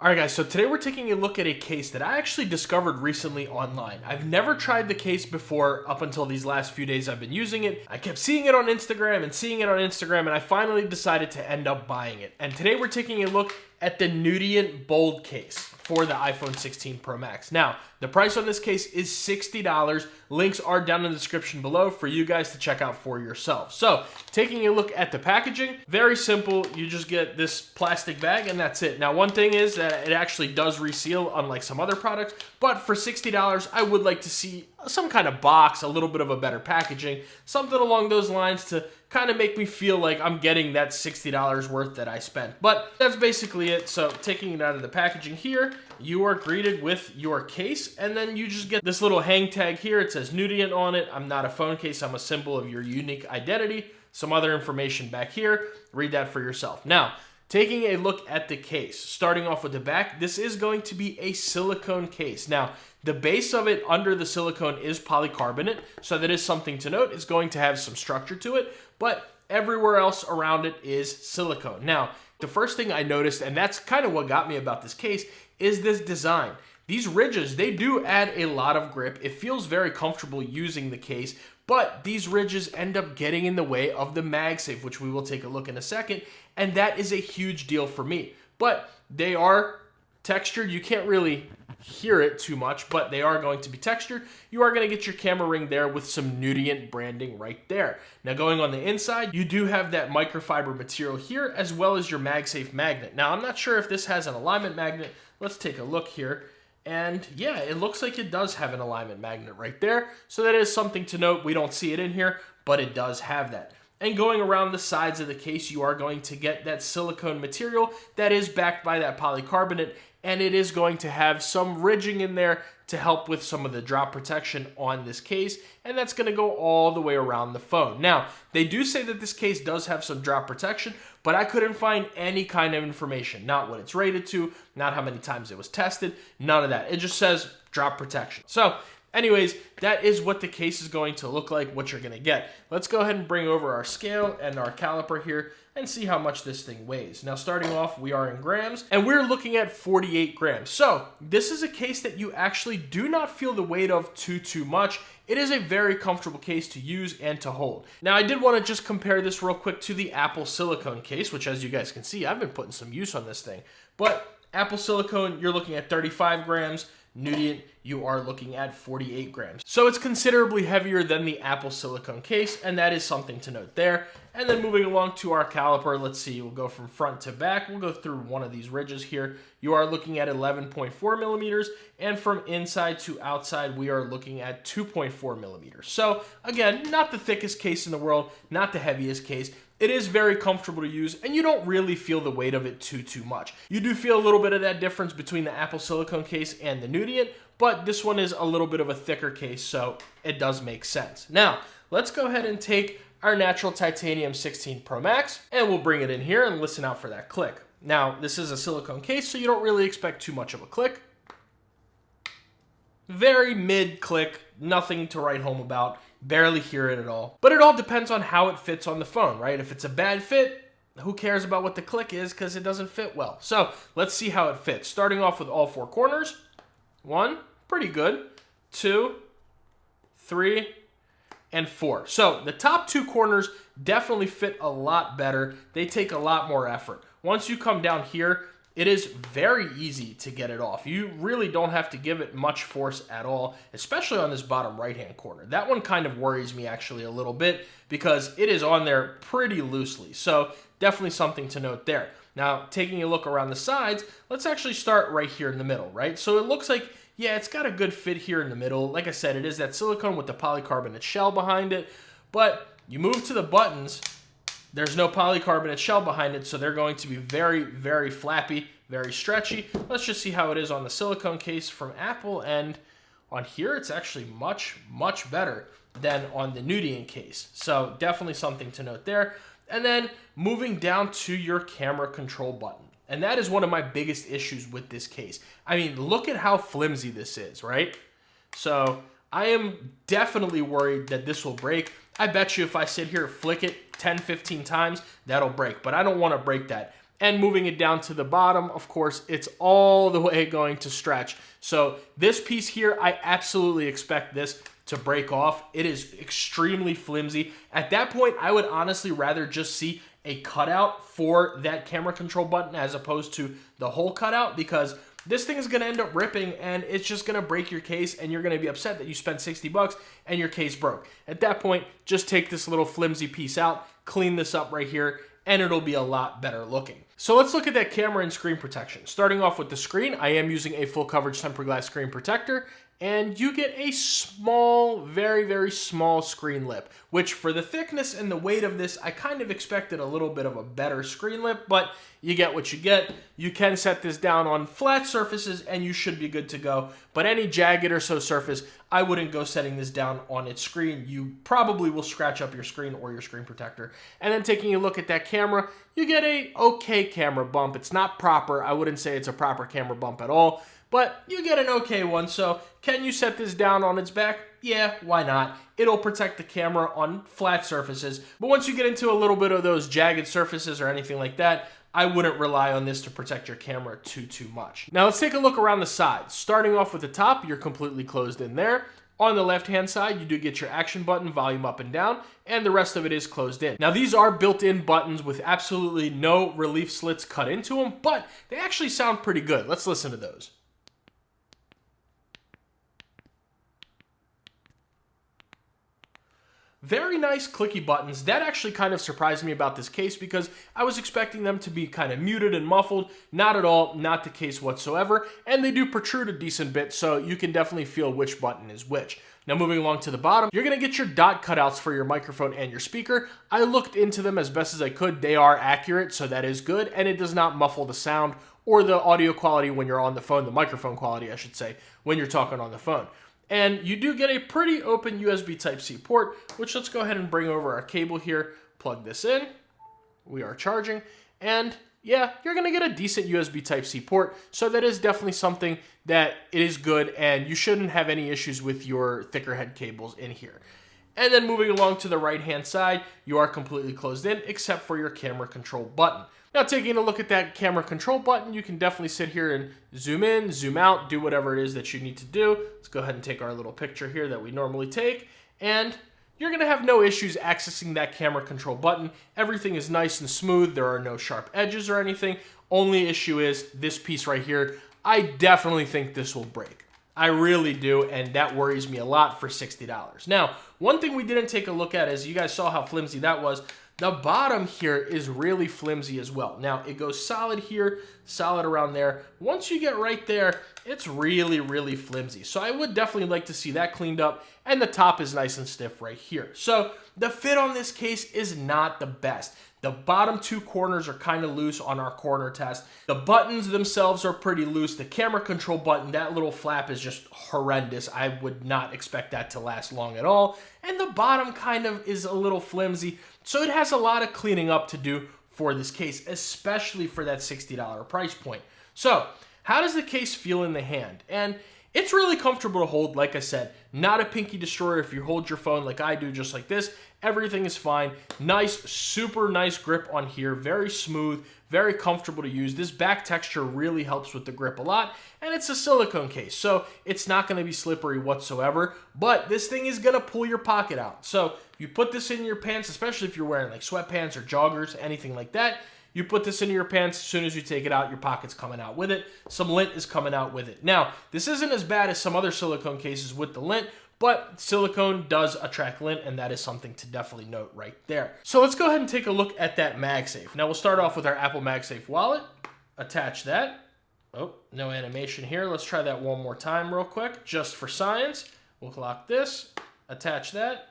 Alright guys, so today we're taking a look at a case that I actually discovered recently online. I've never tried the case before up until these last few days I've been using it. I kept seeing it on Instagram and I finally decided to end up buying it. And today we're taking a look at the Nudient Bold case for the iPhone 16 Pro Max. Now, the price on this case is $60. Links are down in the description below for you guys to check out for yourself. So, taking a look at the packaging, very simple. You just get this plastic bag and that's it. Now, one thing is that it actually does reseal, unlike some other products, but for $60, I would like to see some kind of box, a little bit of a better packaging, something along those lines to kind of make me feel like I'm getting that $60 worth that I spent. But that's basically it. So taking it out of the packaging here, you are greeted with your case, and then you just get this little hang tag here. It says Nudient on it. I'm not a phone case. I'm a symbol of your unique identity. Some other information back here. Read that for yourself. Now, taking a look at the case, starting off with the back, this is going to be a silicone case. Now, the base of it under the silicone is polycarbonate, so that is something to note. It's going to have some structure to it, but everywhere else around it is silicone. Now, the first thing I noticed, and that's kind of what got me about this case, is this design. These ridges, they do add a lot of grip. It feels very comfortable using the case, but these ridges end up getting in the way of the MagSafe, which we will take a look in a second, and that is a huge deal for me. But they are textured. You can't really hear it too much, but they are going to be textured. You are going to get your camera ring there with some Nudient branding right there. Now, going on the inside, you do have that microfiber material here, as well as your MagSafe magnet. Now, I'm not sure if this has an alignment magnet. Let's take a look here. And yeah, it looks like it does have an alignment magnet right there. So that is something to note. We don't see it in here, but it does have that. And going around the sides of the case, you are going to get that silicone material that is backed by that polycarbonate, and it is going to have some ridging in there to help with some of the drop protection on this case, and that's going to go all the way around the phone. Now, they do say that this case does have some drop protection, but I couldn't find any kind of information. Not what it's rated to, not how many times it was tested, none of that. It just says drop protection. So, anyways, that is what the case is going to look like, what you're going to get. Let's go ahead and bring over our scale and our caliper here and see how much this thing weighs. Now, starting off, we are in grams, and we're looking at 48 grams. So, this is a case that you actually do not feel the weight of too much. It is a very comfortable case to use and to hold. Now, I did want to just compare this real quick to the Apple silicone case, which, as you guys can see, I've been putting some use on this thing. But Apple silicone, you're looking at 35 grams. Nudient, you are looking at 48 grams. So it's considerably heavier than the Apple silicone case, and that is something to note there. And then moving along to our caliper, let's see, we'll go from front to back. We'll go through one of these ridges here. You are looking at 11.4 millimeters, and from inside to outside, we are looking at 2.4 millimeters. So again, not the thickest case in the world, not the heaviest case. It is very comfortable to use, and you don't really feel the weight of it too much. You do feel a little bit of that difference between the Apple silicone case and the Nudient, but this one is a little bit of a thicker case, so it does make sense. Now, let's go ahead and take our natural titanium 16 Pro Max, and we'll bring it in here and listen out for that click. Now, this is a silicone case, so you don't really expect too much of a click. Very mid click, nothing to write home about. Barely hear it at all. But it all depends on how it fits on the phone, right? If it's a bad fit, who cares about what the click is because it doesn't fit well. So let's see how it fits. Starting off with all four corners. 1, pretty good. 2, 3, and 4. So the top 2 corners definitely fit a lot better. They take a lot more effort. Once you come down here, it is very easy to get it off. You really don't have to give it much force at all, especially on this bottom right-hand corner. That one kind of worries me actually a little bit because it is on there pretty loosely. So definitely something to note there. Now, taking a look around the sides, let's actually start right here in the middle, right? So it looks like, yeah, it's got a good fit here in the middle. Like I said, it is that silicone with the polycarbonate shell behind it. But you move to the buttons, there's no polycarbonate shell behind it, so they're going to be very flappy, very stretchy. Let's just see how it is on the silicone case from Apple, and on here it's actually much better than on the Nudient case. So definitely something to note there. And then moving down to your camera control button. And that is one of my biggest issues with this case. I mean, look at how flimsy this is, right? So I am definitely worried that this will break. I bet you if I sit here, flick it 10, 15 times, that'll break. But I don't want to break that. And moving it down to the bottom, of course, it's all the way going to stretch. So this piece here, I absolutely expect this to break off. It is extremely flimsy. At that point, I would honestly rather just see a cutout for that camera control button as opposed to the whole cutout, because this thing is going to end up ripping and it's just going to break your case, and you're going to be upset that you spent 60 bucks and your case broke. At that point, just take this little flimsy piece out, clean this up right here, and it'll be a lot better looking. So let's look at that camera and screen protection. Starting off with the screen, I am using a full coverage tempered glass screen protector, and you get a small, very, very small screen lip, which for the thickness and the weight of this, I kind of expected a little bit of a better screen lip, but you get what you get. You can set this down on flat surfaces and you should be good to go, but any jagged or so surface, I wouldn't go setting this down on its screen. You probably will scratch up your screen or your screen protector. And then taking a look at that camera, you get a okay camera bump. It's not proper. I wouldn't say it's a proper camera bump at all, but you get an okay one. So can you set this down on its back? Yeah, why not? It'll protect the camera on flat surfaces. But once you get into a little bit of those jagged surfaces or anything like that, I wouldn't rely on this to protect your camera too much. Now let's take a look around the sides. Starting off with the top, you're completely closed in there. On the left-hand side, you do get your action button, volume up and down, and the rest of it is closed in. Now, these are built-in buttons with absolutely no relief slits cut into them, but they actually sound pretty good. Let's listen to those. Very nice clicky buttons. That actually kind of surprised me about this case because I was expecting them to be kind of muted and muffled. Not at all, not the case whatsoever. And they do protrude a decent bit, so you can definitely feel which button is which. Now moving along to the bottom, you're going to get your dot cutouts for your microphone and your speaker. I looked into them as best as I could. They are accurate, so that is good. And it does not muffle the sound or the audio quality when you're on the phone, the microphone quality, I should say, when you're talking on the phone. And you do get a pretty open USB Type-C port, which let's go ahead and bring over our cable here, plug this in, we are charging, and yeah, you're gonna get a decent USB Type-C port, so that is definitely something that it is good, and you shouldn't have any issues with your thicker head cables in here. And then moving along to the right-hand side, you are completely closed in, except for your camera control button. Now, taking a look at that camera control button, you can definitely sit here and zoom in, zoom out, do whatever it is that you need to do. Let's go ahead and take our little picture here that we normally take, and you're gonna have no issues accessing that camera control button. Everything is nice and smooth. There are no sharp edges or anything. Only issue is this piece right here. I definitely think this will break. I really do, and that worries me a lot for $60. Now, one thing we didn't take a look at is you guys saw how flimsy that was. The bottom here is really flimsy as well. Now, it goes solid here, solid around there. Once you get right there, it's really, really flimsy. So I would definitely like to see that cleaned up, and the top is nice and stiff right here. So the fit on this case is not the best. The bottom two corners are kind of loose on our corner test. The buttons themselves are pretty loose. The camera control button, that little flap is just horrendous. I would not expect that to last long at all. And the bottom kind of is a little flimsy. So it has a lot of cleaning up to do for this case, especially for that $60 price point. So how does the case feel in the hand? And it's really comfortable to hold, like I said. Not a pinky destroyer if you hold your phone like I do, just like this. Everything is fine. Nice, super nice grip on here. Very smooth, very comfortable to use. This back texture really helps with the grip a lot. And it's a silicone case, so it's not going to be slippery whatsoever. But this thing is going to pull your pocket out. So you put this in your pants, especially if you're wearing like sweatpants or joggers, anything like that. You put this into your pants, as soon as you take it out, your pocket's coming out with it. Some lint is coming out with it. Now, this isn't as bad as some other silicone cases with the lint, but silicone does attract lint, and that is something to definitely note right there. So let's go ahead and take a look at that MagSafe. Now, we'll start off with our Apple MagSafe Wallet. Attach that. Oh, no animation here. Let's try that one more time real quick, just for science. We'll lock this, attach that.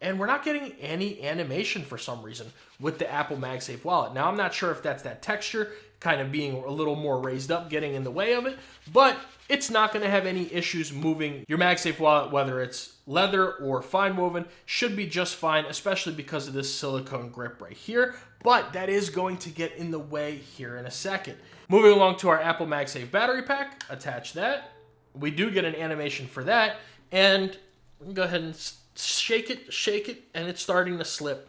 And we're not getting any animation for some reason with the Apple MagSafe Wallet. Now, I'm not sure if that's that texture kind of being a little more raised up, getting in the way of it, but it's not going to have any issues moving your MagSafe Wallet, whether it's leather or fine woven, should be just fine, especially because of this silicone grip right here, but that is going to get in the way here in a second. Moving along to our Apple MagSafe battery pack, attach that. We do get an animation for that, and we can go ahead and shake it, and it's starting to slip.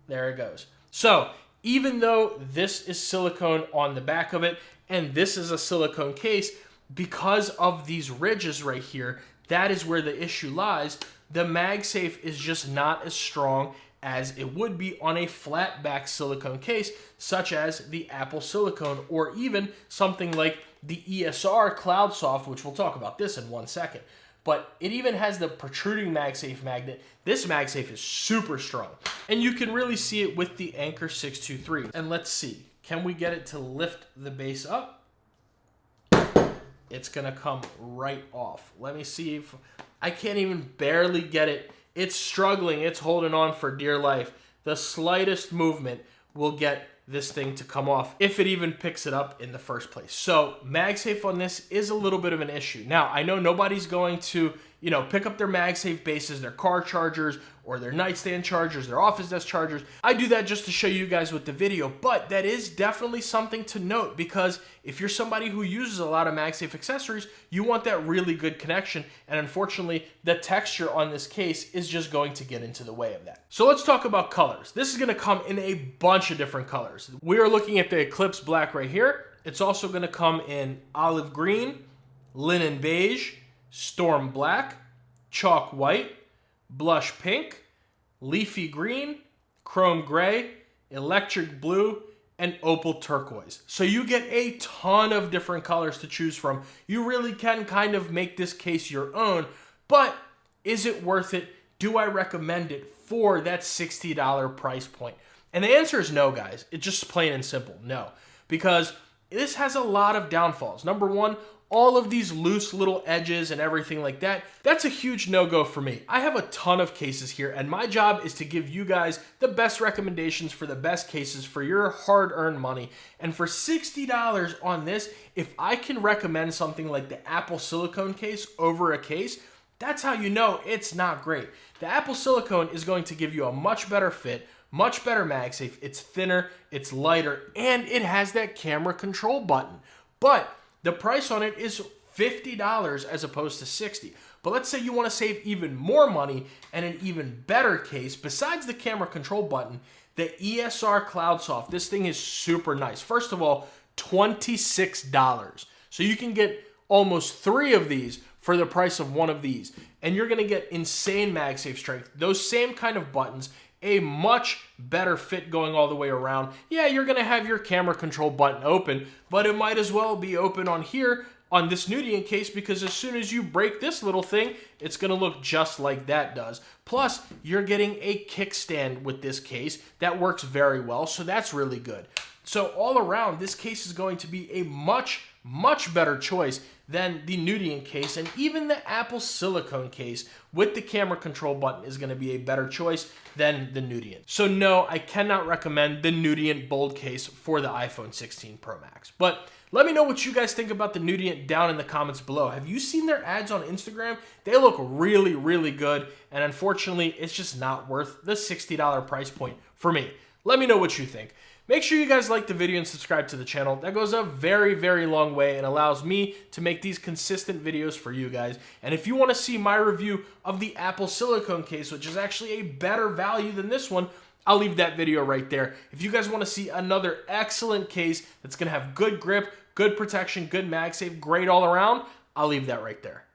There it goes. So even though this is silicone on the back of it and this is a silicone case, because of these ridges right here, that is where the issue lies. The MagSafe is just not as strong as it would be on a flat back silicone case, such as the Apple silicone, or even something like the ESR CloudSoft, which we'll talk about this in 1 second. But it even has the protruding MagSafe magnet. This MagSafe is super strong. And you can really see it with the Anker 623. And let's see, can we get it to lift the base up? It's gonna come right off. Let me see if, I can't even barely get it. It's struggling, it's holding on for dear life. The slightest movement will get this thing to come off, if it even picks it up in the first place. So MagSafe on this is a little bit of an issue. Now, I know nobody's going to, pick up their MagSafe bases, their car chargers, or their nightstand chargers, their office desk chargers. I do that just to show you guys with the video, but that is definitely something to note, because if you're somebody who uses a lot of MagSafe accessories, you want that really good connection, and unfortunately, the texture on this case is just going to get into the way of that. So let's talk about colors. This is gonna come in a bunch of different colors. We are looking at the Eclipse Black right here. It's also gonna come in olive green, linen beige, storm black, chalk white, blush pink, leafy green, chrome gray, electric blue, and opal turquoise. So you get a ton of different colors to choose from. You really can kind of make this case your own, but is it worth it? Do I recommend it for that $60 price point? And the answer is no, guys. It's just plain and simple, no. Because this has a lot of downfalls. Number one, all of these loose little edges and everything like that, that's a huge no-go for me. I have a ton of cases here, and my job is to give you guys the best recommendations for the best cases for your hard-earned money. And for $60 on this, if I can recommend something like the Apple silicone case over a case, that's how you know it's not great. The Apple silicone is going to give you a much better fit, much better MagSafe. It's thinner, it's lighter, and it has that camera control button. But the price on it is $50 as opposed to $60. But let's say you want to save even more money and an even better case, besides the camera control button, the ESR CloudSoft. This thing is super nice. First of all, $26. So you can get almost 3 of these for the price of 1 of these. And you're going to get insane MagSafe strength, those same kind of buttons, a much better fit going all the way around. Yeah, you're gonna have your camera control button open, but it might as well be open on here on this Nudient case, because as soon as you break this little thing, it's gonna look just like that does. Plus, you're getting a kickstand with this case that works very well, so that's really good. So all around, this case is going to be a much better choice than the Nudient case, and even the Apple silicone case with the camera control button is going to be a better choice than the Nudient. So no, I cannot recommend the Nudient Bold case for the iPhone 16 Pro Max. But let me know what you guys think about the Nudient down in the comments below. Have you seen their ads on Instagram? They look really good, and unfortunately, it's just not worth the $60 price point for me. Let me know what you think. Make sure you guys like the video and subscribe to the channel. That goes a very long way and allows me to make these consistent videos for you guys. And if you want to see my review of the Apple silicone case, which is actually a better value than this one, I'll leave that video right there. If you guys want to see another excellent case that's going to have good grip, good protection, good MagSafe, great all around, I'll leave that right there.